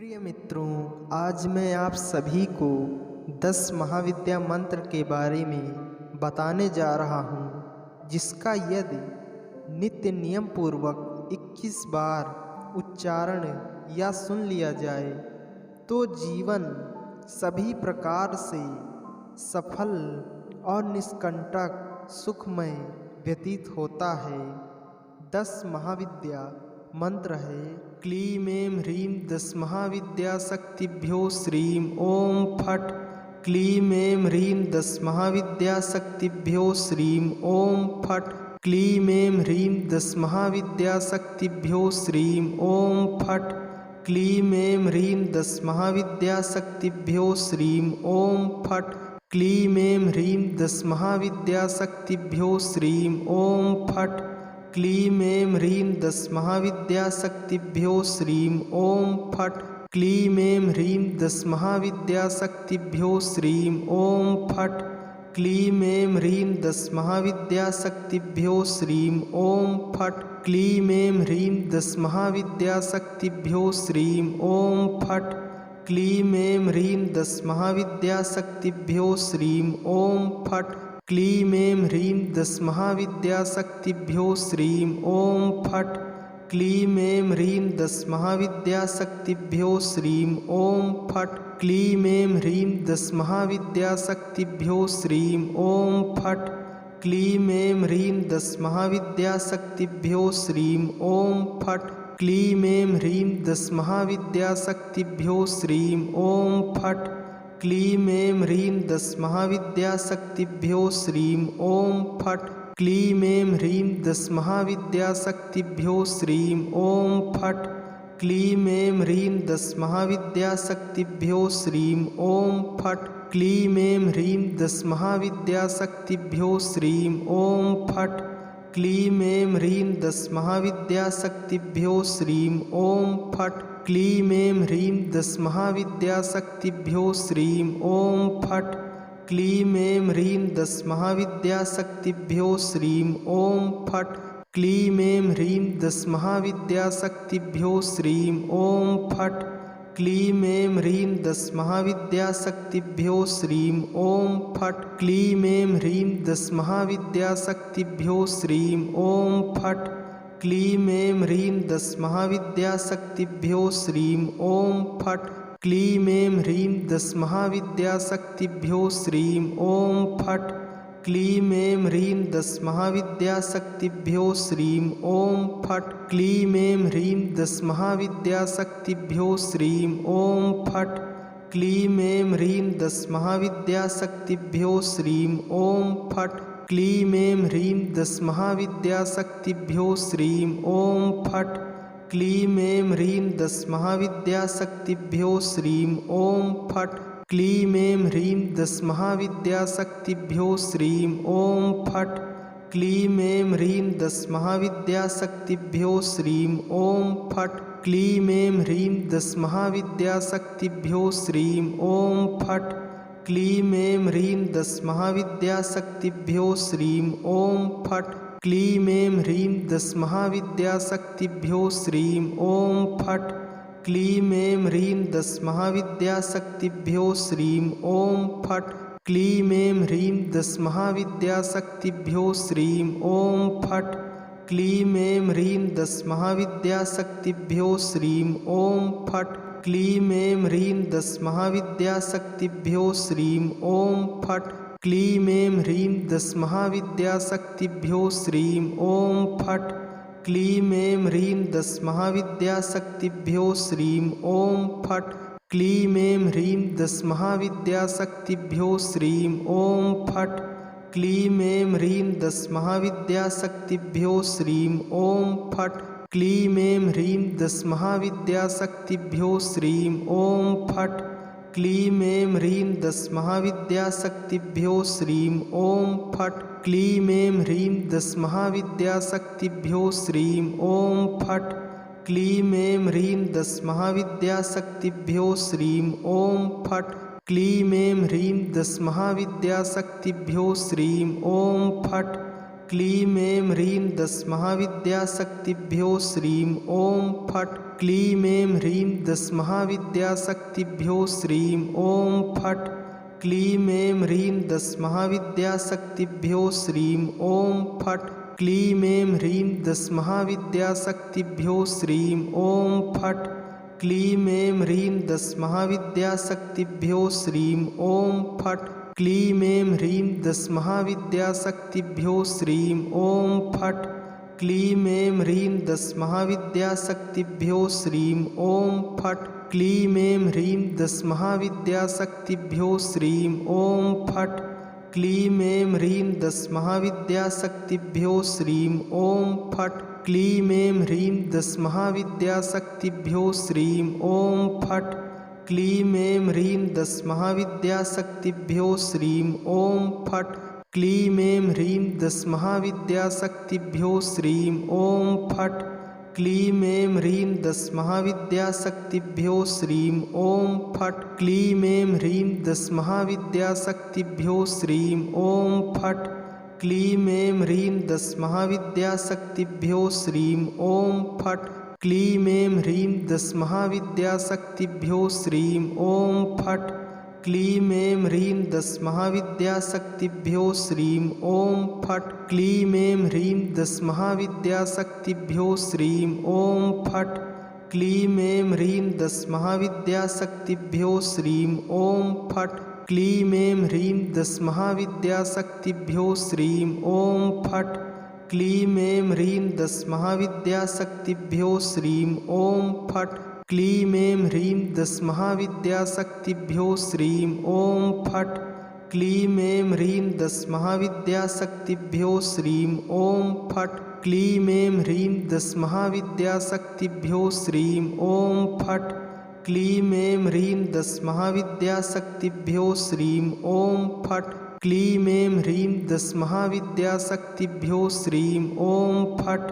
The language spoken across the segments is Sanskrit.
प्रिय मित्रों, आज मैं आप सभी को 10 महाविद्या मंत्र के बारे में बताने जा रहा हूँ, जिसका यदि नित्य नियम पूर्वक 21 बार उच्चारण या सुन लिया जाए तो जीवन सभी प्रकार से सफल और निष्कंटक सुखमय व्यतीत होता है। 10 महाविद्या मंत्र है। क्लीं ऐं ह्रीं 10 महाविद्या शक्तिभ्यो श्रीं ओम फट्। क्लीं ऐं ह्रीं 10 महाविद्या शक्तिभ्यो श्रीं ओम फट्। क्लीं ऐं ह्रीं 10 महाविद्या शक्तिभ्यो श्रीं ओम फट्। क्लीं ऐं ह्रीं 10 महाविद्या शक्तिभ्यो श्रीं ओम फट्। क्लीं ऐं ह्रीं 10 महाविद्या शक्तिभ्यो श्रीं ओम फट्। क्लीं ऐं ह्रीं 10 महाविद्या शक्तिभ्यो श्रीं ओम फट्। क्लीं ऐं ह्रीं 10 महाविद्या शक्तिभ्यो श्रीं ओम फट्। क्लीं ऐं ह्रीं 10 महाविद्या शक्तिभ्यो श्रीं ओम फट्। क्लीं ऐं ह्रीं 10 महाविद्या शक्तिभ्यो श्रीं ओम फट्। क्लीं ऐं ह्रीं 10 महाविद्या शक्तिभ्यो श्रीं ओम फट्। क्लीं ऐं ह्रीं 10 महाविद्या शक्तिभ्यो श्रीं ओम फट्। क्लीं ऐं ह्रीं 10 महाविद्या शक्तिभ्यो श्रीं ओम फट्। क्लीं ऐं ह्रीं 10 महाविद्या शक्तिभ्यो श्रीं ओम फट्। क्लीं ऐं ह्रीं 10 महाविद्या शक्तिभ्यो श्रीं ओम फट्। क्लीं ऐं ह्रीं 10 महाविद्या शक्तिभ्यो श्रीं ओम फट्। क्लीं ऐं ह्रीं 10 महाविद्या शक्तिभ्यो श्रीं ओम फट्। क्लीं ऐं ह्रीं 10 महाविद्या शक्तिभ्यो श्रीं ओम फट्। क्लीं ऐं ह्रीं 10 महाविद्या शक्तिभ्यो श्रीं ओम फट्। क्लीं ऐं ह्रीं 10 महाविद्या शक्तिभ्यो श्रीं ओम फट्। क्लीं ऐं ह्रीं 10 महाविद्या शक्तिभ्यो श्रीं ओम फट्। क्लीं ऐं ह्रीं 10 महाविद्या शक्तिभ्यो श्रीं ओम फट्। क्लीं ऐं ह्रीं 10 महाविद्या शक्तिभ्यो श्रीं ओम फट्। क्लीं ऐं ह्रीं 10 महाविद्या शक्तिभ्यो श्रीं ओम फट्। क्लीं ऐं ह्रीं 10 महाविद्या शक्तिभ्यो श्रीं ओम फट्। क्लीं ऐं ह्रीं 10 महाविद्या शक्तिभ्यो श्रीं ओम फट्। क्लीं ऐं ह्रीं 10 महाविद्या शक्तिभ्यो श्रीं ओम फट्। क्लीं ऐं ह्रीं 10 महाविद्या शक्तिभ्यो श्रीं ओम फट्। क्लीं ऐं ह्रीं 10 महाविद्या शक्तिभ्यो श्रीं ओम फट्। क्लीं ऐं ह्रीं 10 महाविद्या शक्तिभ्यो श्रीं ओम फट्। क्लीं ऐं ह्रीं 10 महाविद्या शक्तिभ्यो श्रीं ओम फट्। क्लीं ऐं ह्रीं 10 महाविद्या शक्तिभ्यो श्रीं ओम फट्। क्लीं ऐं ह्रीं 10 महाविद्या शक्तिभ्यो श्रीं ओम फट्। क्लीं ऐं ह्रीं 10 महाविद्या शक्तिभ्यो श्रीं ओम फट्। क्लीं ऐं ह्रीं 10 महाविद्या शक्तिभ्यो श्रीं ओम फट्। क्लीं ऐं ह्रीं 10 महाविद्या शक्तिभ्यो श्रीं ओम फट्। क्लीं ऐं ह्रीं 10 महाविद्या शक्तिभ्यो श्रीं ओम फट्। क्लीं ऐं ह्रीं 10 महाविद्या शक्तिभ्यो श्रीं ओम फट्। क्लीं ऐं ह्रीं 10 महाविद्या शक्तिभ्यो श्रीं ओम फट्। क्लीं ऐं ह्रीं 10 महाविद्या शक्तिभ्यो श्रीं ओम फट्। क्लीं ऐं ह्रीं 10 महाविद्या शक्तिभ्यो श्रीं ओम फट्। क्लीं ऐं ह्रीं 10 महाविद्या शक्तिभ्यो श्रीं ओम फट्। क्लीं ऐं ह्रीं 10 महाविद्या शक्तिभ्यो श्रीं ओम फट्। क्लीं ऐं ह्रीं 10 महाविद्या शक्तिभ्यो श्रीं ओम फट्। क्लीं ऐं ह्रीं 10 महाविद्या शक्तिभ्यो श्रीं ओम फट्। क्लीं ऐं ह्रीं 10 महाविद्या शक्तिभ्यो श्रीं ओम फट्। क्लीं ऐं ह्रीं 10 महाविद्या शक्तिभ्यो श्रीं ओम फट्। क्लीं ऐं ह्रीं 10 महाविद्या शक्तिभ्यो श्रीं ओम फट्। क्लीं ऐं ह्रीं 10 महाविद्या शक्तिभ्यो श्रीं ओम फट्। क्लीं ऐं ह्रीं 10 महाविद्या शक्तिभ्यो श्रीं ओम फट्। क्लीं ऐं ह्रीं 10 महाविद्या शक्तिभ्यो श्रीं ओम फट्। क्लीं ऐं ह्रीं दश महाविद्याशक्तिभ्यो श्रीं ॐ फट्। क्लीं ऐं ह्रीं दश महाविद्याशक्तिभ्यो श्रीं ॐ फट्। क्लीं ऐं ह्रीं दश महाविद्याशक्तिभ्यो श्रीं ॐ फट्। क्लीं ऐं ह्रीं दश महाविद्याशक्तिभ्यो श्रीं ॐ फट्। क्लीं ऐं ह्रीं दश महाविद्याशक्तिभ्यो श्रीं ॐ फट्। क्लीं ऐं ह्रीं दश महाविद्याशक्तिभ्यो श्रीं ॐ फट्। क्लीं ऐं ह्रीं दश महाविद्याशक्तिभ्यो श्रीं ॐ फट्। क्लीं ऐं ह्रीं दश महाविद्याशक्तिभ्यो श्रीं ॐ फट्। क्लीं ऐं ह्रीं दश महाविद्याशक्तिभ्यो श्रीं ॐ फट्। क्लीं ऐं ह्रीं दश महाविद्याशक्तिभ्यो श्रीं ॐ फट्। क्लीं ऐं ह्रीं दश महाविद्याशक्तिभ्यो श्रीं ॐ फट्। क्लीं ऐं ह्रीं दश महाविद्याशक्तिभ्यो श्रीं ॐ फट्। क्लीं ऐं ह्रीं दश महाविद्याशक्तिभ्यो श्रीं ॐ फट्। क्लीं ऐं ह्रीं दश महाविद्याशक्तिभ्यो श्रीं ॐ फट्। क्लीं ऐं ह्रीं दश महाविद्याशक्तिभ्यो श्रीं ॐ फट्। क्लीं ऐं ह्रीं दश महाविद्याशक्तिभ्यो श्रीं ॐ फट्। क्लीं ऐं ह्रीं दश महाविद्याशक्तिभ्यो श्रीं ॐ फट्। क्लीं ऐं ह्रीं दश महाविद्याशक्तिभ्यो श्रीं ॐ फट्। क्लीं ऐं ह्रीं दश महाविद्याशक्तिभ्यो श्रीं ॐ फट्। क्लीं ऐं ह्रीं दश महाविद्याशक्तिभ्यो श्रीं ॐ फट्। क्लीं ऐं ह्रीं दश महाविद्याशक्तिभ्यो श्रीं ॐ फट्। क्लीं ऐं ह्रीं दश महाविद्याशक्तिभ्यो श्रीं ॐ फट्। क्लीं ऐं ह्रीं दश महाविद्याशक्तिभ्यो श्रीं ॐ फट्। क्लीं ऐं ह्रीं दश महाविद्याशक्तिभ्यो श्रीं ॐ फट्। क्लीं ऐं ह्रीं दश महाविद्याशक्तिभ्यो श्रीं ॐ फट्। क्लीं ऐं ह्रीं दश महाविद्याशक्तिभ्यो श्रीं ॐ फट्।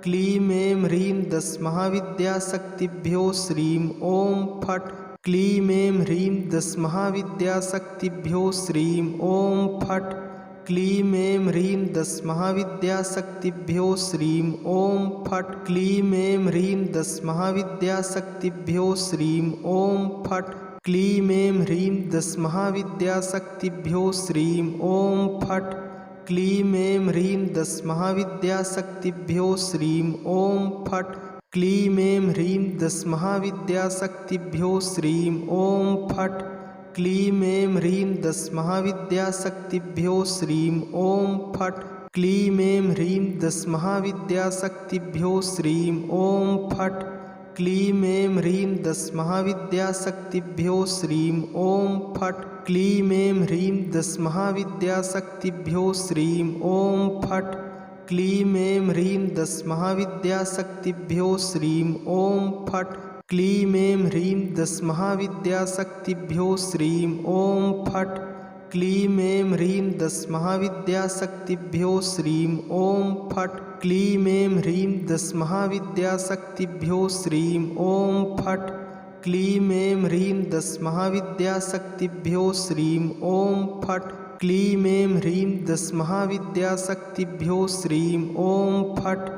क्लीं ऐं ह्रीं दश महाविद्याशक्तिभ्यो श्रीं ॐ फट्। क्लीं ऐं ह्रीं दश महाविद्याशक्तिभ्यो श्रीं ॐ फट्। क्लीं ऐं ह्रीं दश महाविद्याशक्तिभ्यो श्रीं ॐ फट्। क्लीं ऐं ह्रीं दश महाविद्याशक्तिभ्यो श्रीं ॐ फट्। क्लीं ऐं ह्रीं दश महाविद्याशक्तिभ्यो श्रीं ॐ फट्। क्लीं ऐं ह्रीं दश महाविद्याशक्तिभ्यो श्रीं ॐ फट्। क्लीं ऐं ह्रीं दश महाविद्याशक्तिभ्यो श्रीं ॐ फट्। क्लीं ऐं ह्रीं दश महाविद्याशक्तिभ्यो श्रीं ॐ फट्। क्लीं ऐं ह्रीं दश महाविद्याशक्तिभ्यो श्रीं ॐ फट्। क्लीं ऐं ह्रीं दश महाविद्याशक्तिभ्यो श्रीं ॐ फट्। क्लीं ऐं ह्रीं दश महाविद्याशक्तिभ्यो श्रीं ॐ फट्। क्लीं ऐं ह्रीं दश महाविद्याशक्तिभ्यो श्रीं ॐ फट्। क्लीं ऐं ह्रीं दश महाविद्याशक्तिभ्यो श्रीं ॐ फट्। क्लीं ऐं ह्रीं दश महाविद्याशक्तिभ्यो श्रीं ॐ फट्। क्लीं ऐं ह्रीं दश महाविद्याशक्तिभ्यो श्रीं ॐ फट्। क्लीं ऐं ह्रीं दश महाविद्याशक्तिभ्यो श्रीं ॐ फट्। क्लीं ऐं ह्रीं दश महाविद्याशक्तिभ्यो श्रीं ॐ फट्।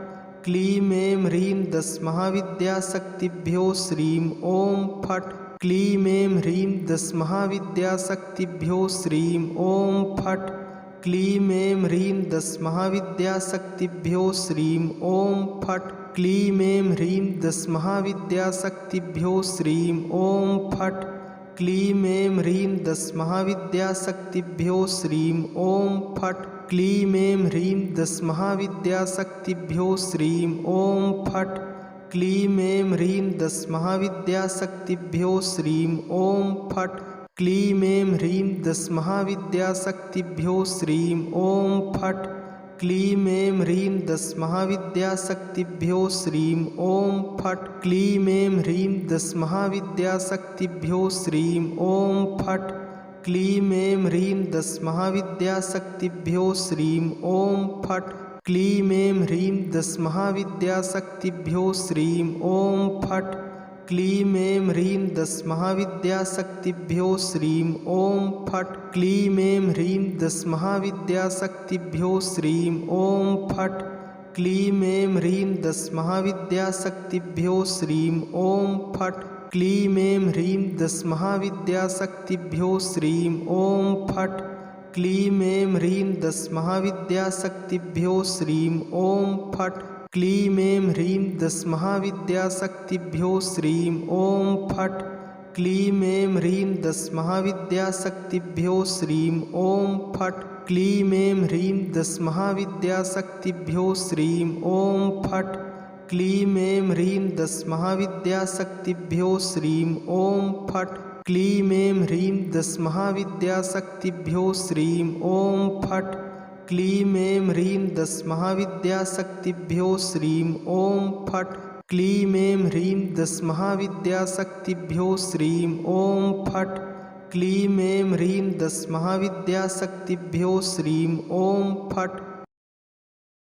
क्लीं ऐं ह्रीं दश महाविद्याशक्तिभ्यो श्रीं ॐ फट्। क्लीं ऐं ह्रीं दश महाविद्याशक्तिभ्यो श्रीं ॐ फट्। क्लीं ऐं ह्रीं दश महाविद्याशक्तिभ्यो श्रीं ॐ फट्। क्लीं ऐं ह्रीं दश महाविद्याशक्तिभ्यो श्रीं ॐ फट्। क्लीं ऐं ह्रीं दश महाविद्याशक्तिभ्यो श्रीं ॐ फट्। क्लीं ऐं ह्रीं दश महाविद्याशक्तिभ्यो श्रीं ॐ फट्। क्लीं ऐं ह्रीं दश महाविद्याशक्तिभ्यो श्रीं ॐ फट्। क्लीं ऐं ह्रीं दश महाविद्याशक्तिभ्यो श्रीं ॐ फट्। क्लीं ऐं ह्रीं दश महाविद्याशक्तिभ्यो श्रीं ॐ फट्। क्लीं ऐं ह्रीं दश महाविद्याशक्तिभ्यो श्रीं ॐ फट्। क्लीं ऐं ह्रीं दश महाविद्याशक्तिभ्यो श्रीं ॐ फट्। क्लीं ऐं ह्रीं दश महाविद्याशक्तिभ्यो श्रीं ॐ फट्। क्लीं ऐं ह्रीं दश महाविद्याशक्तिभ्यो श्रीं ॐ फट् क्लीं ऐं ह्रीं दश महाविद्याशक्तिभ्यो श्रीं ॐ फट् क्लीं ऐं ह्रीं दश महाविद्याशक्तिभ्यो श्रीं ॐ फट् क्लीं ऐं ह्रीं दश महाविद्याशक्तिभ्यो श्रीं ॐ फट् क्लीं ऐं ह्रीं दश महाविद्याशक्तिभ्यो श्रीं ॐ फट् क्लीं ऐं ह्रीं दश महाविद्याशक्तिभ्यो श्रीं ॐ फट् क्लीं ऐं ह्रीं दश महाविद्याशक्तिभ्यो श्रीं ॐ फट् क्लीं ऐं ह्रीं दश महाविद्याशक्तिभ्यो श्रीं ॐ फट् क्लीं ऐं ह्रीं दश महाविद्याशक्तिभ्यो श्रीं ॐ फट् क्लीं ऐं ह्रीं दश महाविद्याशक्तिभ्यो श्रीं ॐ फट् क्लीं ऐं ह्रीं दश महाविद्याशक्तिभ्यो श्रीं ॐ फट् क्लीं ऐं ह्रीं दश महाविद्याशक्तिभ्यो श्रीं ॐ फट् क्लीं ऐं ह्रीं दश महाविद्याशक्तिभ्यो श्रीं ॐ फट्